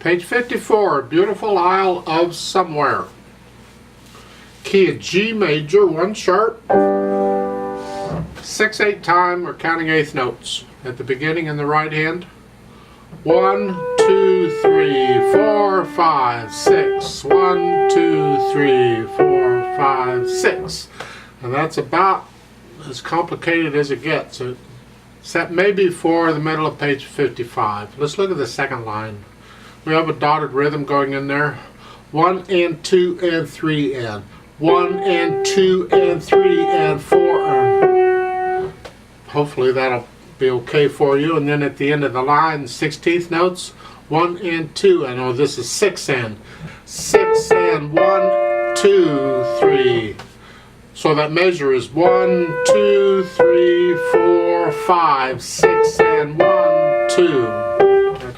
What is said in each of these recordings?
Page 54, Beautiful Isle of Somewhere. Key is G major, 1 sharp, 6/8 time. We're counting eighth notes. At the beginning in the right hand. 1, 2, 3, 4, 5, 6. 1, 2, 3, 4, 5, 6. And that's about as complicated as it gets, except maybe for the middle of page 55. Let's look at the second line. We have a dotted rhythm going in there. 1 and 2 and 3 and 1 and 2 and 3 and 4 and. Hopefully that'll be okay for you. And then at the end of the line, 16th notes, 1 and 2 and. Oh, this is 6 and 6 and 1, 2, 3. So that measure is 1, 2, 3, 4, 5, 6 and 1, 2.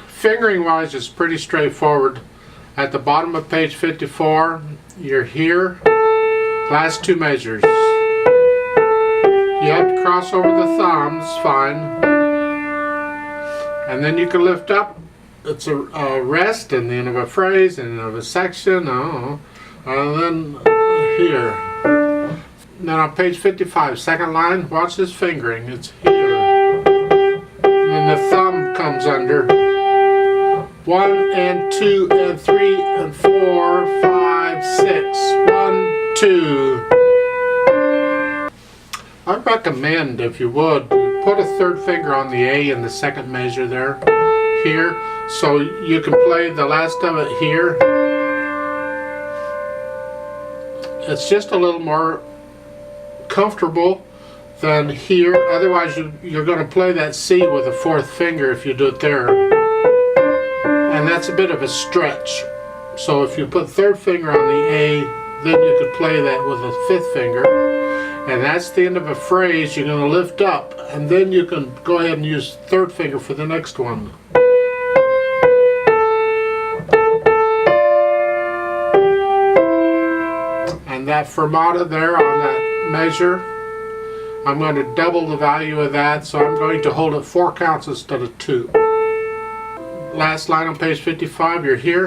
Fingering wise, it's pretty straightforward. At the bottom of page 54, you're here. Last 2 measures. You have to cross over the thumbs, fine. And then you can lift up. It's a rest and the end of a phrase and of a section. And then here. Then on page 55, second line, watch this fingering. It's here. And then the thumb comes under. 1 and 2 and 3 and 4, 5, 6. 1, 2. I recommend, if you would, put a third finger on the A in the second measure there, here, so you can play the last of it here. It's just a little more comfortable than here. Otherwise, you're going to play that C with a fourth finger if you do it there. And that's a bit of a stretch. So if you put third finger on the A, then you could play that with a fifth finger. And that's the end of a phrase. You're going to lift up, and then you can go ahead and use third finger for the next one. And that fermata there on that measure, I'm going to double the value of that, so I'm going to hold it 4 counts instead of 2. Last line on page 55, you're here.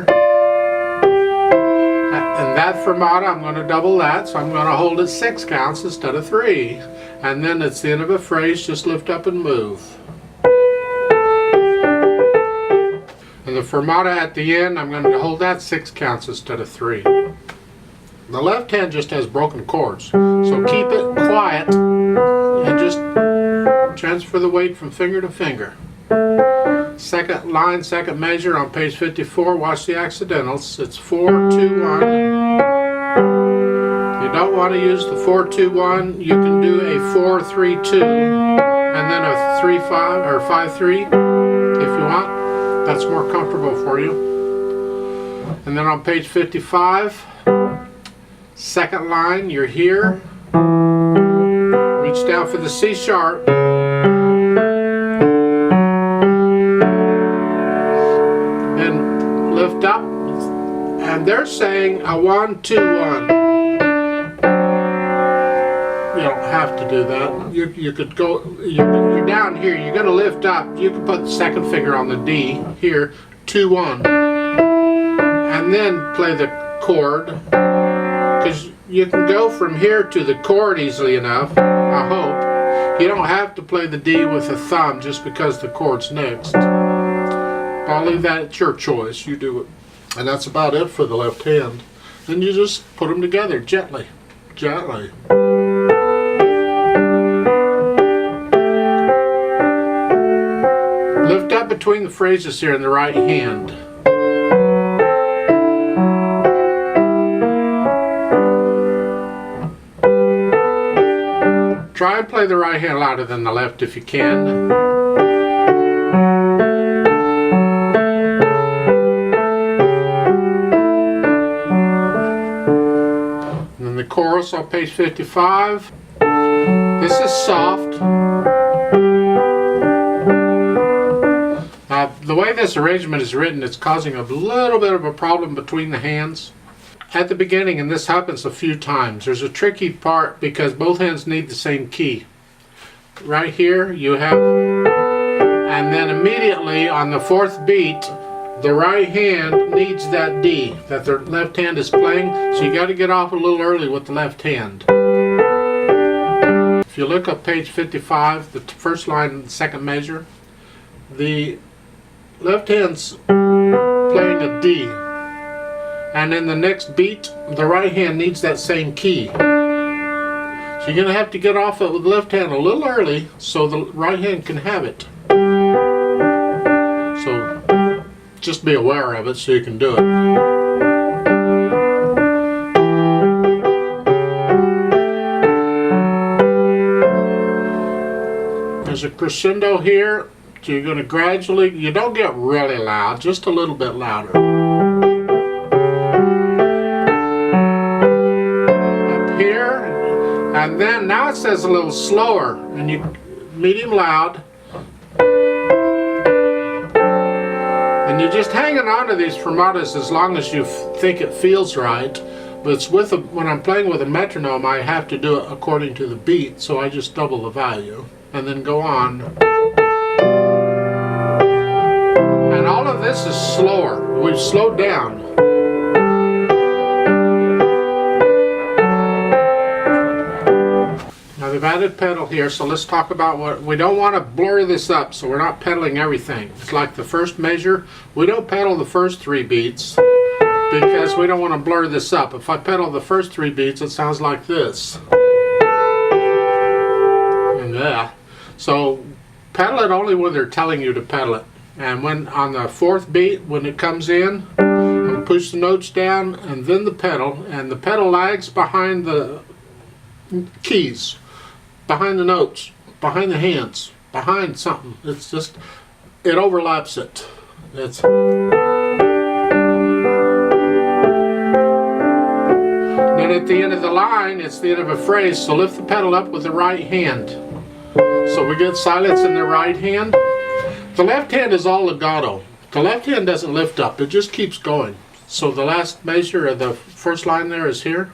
And that fermata, I'm going to double that, so I'm going to hold it 6 counts instead of 3. And then it's the end of a phrase, just lift up and move. And the fermata at the end, I'm going to hold that 6 counts instead of 3. The left hand just has broken chords, so keep it quiet and just transfer the weight from finger to finger. Second line, second measure on page 54, watch the accidentals. It's 4, 2, 1. You don't want to use the 4, 2, 1. You can do a 4, 3, 2 and then a 3, 5 or 5, 3 if you want. That's more comfortable for you. And then on page 55, second line, you're here. Reach down for the C sharp. Lift up, and they're saying a 1, 2, 1. You don't have to do that. You could go. You're down here. You're going to lift up. You can put the second finger on the D here. 2, 1, and then play the chord. Because you can go from here to the chord easily enough. I hope you don't have to play the D with the thumb just because the chord's next. I'll leave that at your choice. You do it. And that's about it for the left hand. Then you just put them together gently. Gently. Lift up between the phrases here in the right hand. Try and play the right hand louder than the left if you can. The chorus on page 55. This is soft. The way this arrangement is written, it's causing a little bit of a problem between the hands. At the beginning, and this happens a few times, there's a tricky part because both hands need the same key. Right here you have, and then immediately on the fourth beat, the right hand needs that D that the left hand is playing, so you got to get off a little early with the left hand. If you look up page 55, the first line, the second measure, the left hand's playing a D, and in the next beat, the right hand needs that same key. So you're going to have to get off it with the left hand a little early so the right hand can have it. So just be aware of it so you can do it. There's a crescendo here, so you're going to gradually, you don't get really loud, just a little bit louder. Up here, and then now it says a little slower, and you medium loud. And you're just hanging on to these fermatas as long as you think it feels right. But it's with when I'm playing with a metronome, I have to do it according to the beat, so I just double the value and then go on. And all of this is slower. We've slowed down. Now they've added pedal here, so let's talk about what we don't want to blur this up, so we're not pedaling everything. It's like the first measure. We don't pedal the first 3 beats because we don't want to blur this up. If I pedal the first 3 beats, it sounds like this. And yeah. So pedal it only when they're telling you to pedal it. And when on the 4th beat, when it comes in, I'll push the notes down and then the pedal, and the pedal lags behind the keys, behind the notes, behind the hands, behind something. It's just, it overlaps it. It's then at the end of the line, it's the end of a phrase, so lift the pedal up with the right hand. So we get silence in the right hand. The left hand is all legato. The left hand doesn't lift up, it just keeps going. So the last measure of the first line there is here.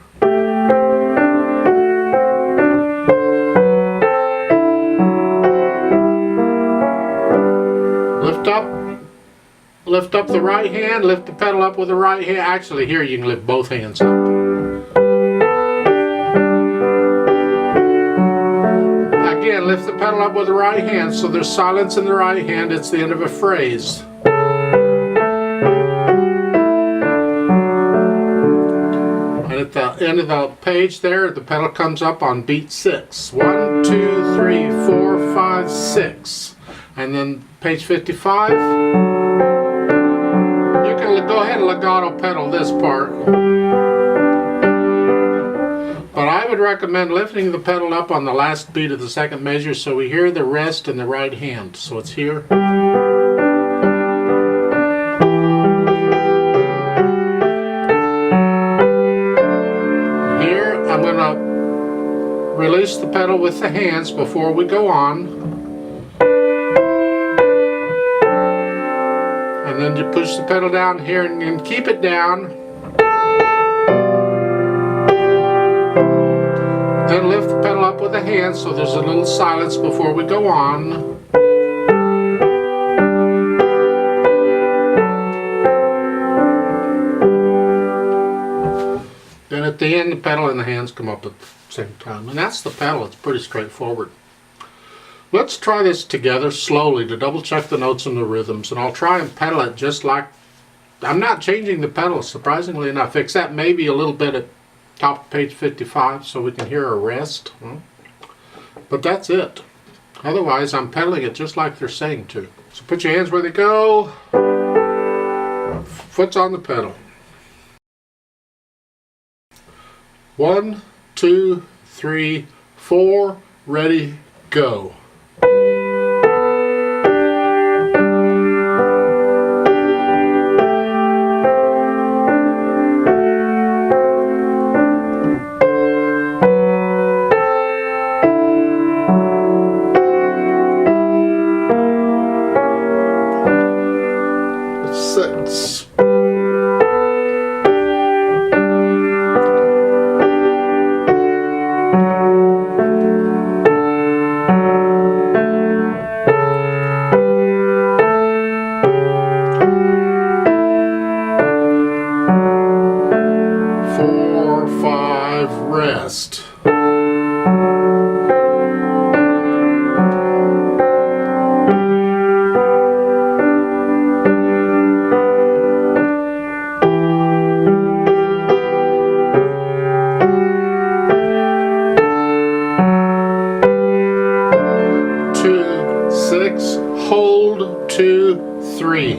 Lift up the right hand, lift the pedal up with the right hand. Actually, here you can lift both hands up. Again, lift the pedal up with the right hand, so there's silence in the right hand. It's the end of a phrase. And at the end of the page there, the pedal comes up on beat 6. 1, 2, 3, 4, 5, 6. And then page 55. Go ahead and legato pedal this part. But I would recommend lifting the pedal up on the last beat of the second measure so we hear the rest in the right hand. So it's here. Here I'm going to release the pedal with the hands before we go on. And then you push the pedal down here and keep it down. Then lift the pedal up with the hands so there's a little silence before we go on. Then at the end, the pedal and the hands come up at the same time. And that's the pedal. It's pretty straightforward. Let's try this together slowly to double check the notes and the rhythms, and I'll try and pedal it just like, I'm not changing the pedal surprisingly enough, except maybe a little bit at top of page 55 so we can hear a rest. But that's it. Otherwise I'm pedaling it just like they're saying to. So put your hands where they go, foot's on the pedal. 1, 2, 3, 4, ready, go. rest. 2, 6, hold, 2, 3.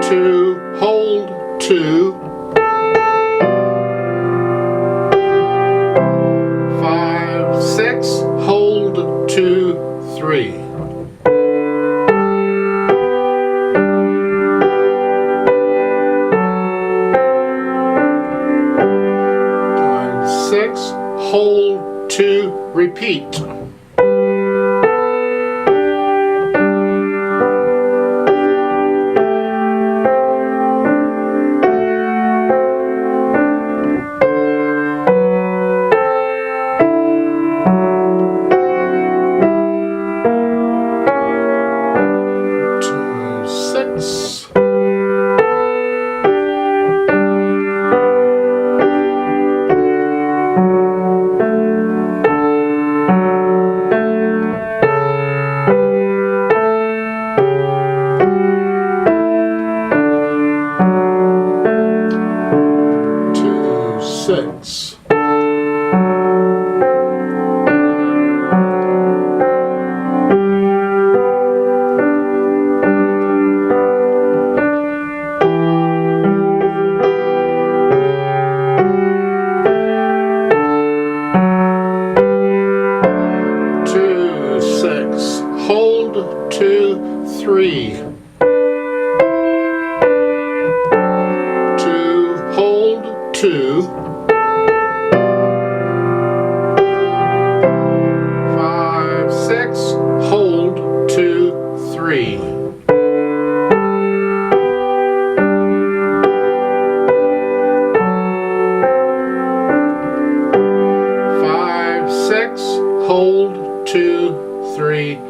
2, hold, 2. 5, 6, hold, 2, 3. 6, hold, 2, repeat. 2, 6. 6. 2, 6, hold, 2, 3. 2, hold, 2. 5, 6, hold, 2, 3. 5, 6, hold, 2, 3.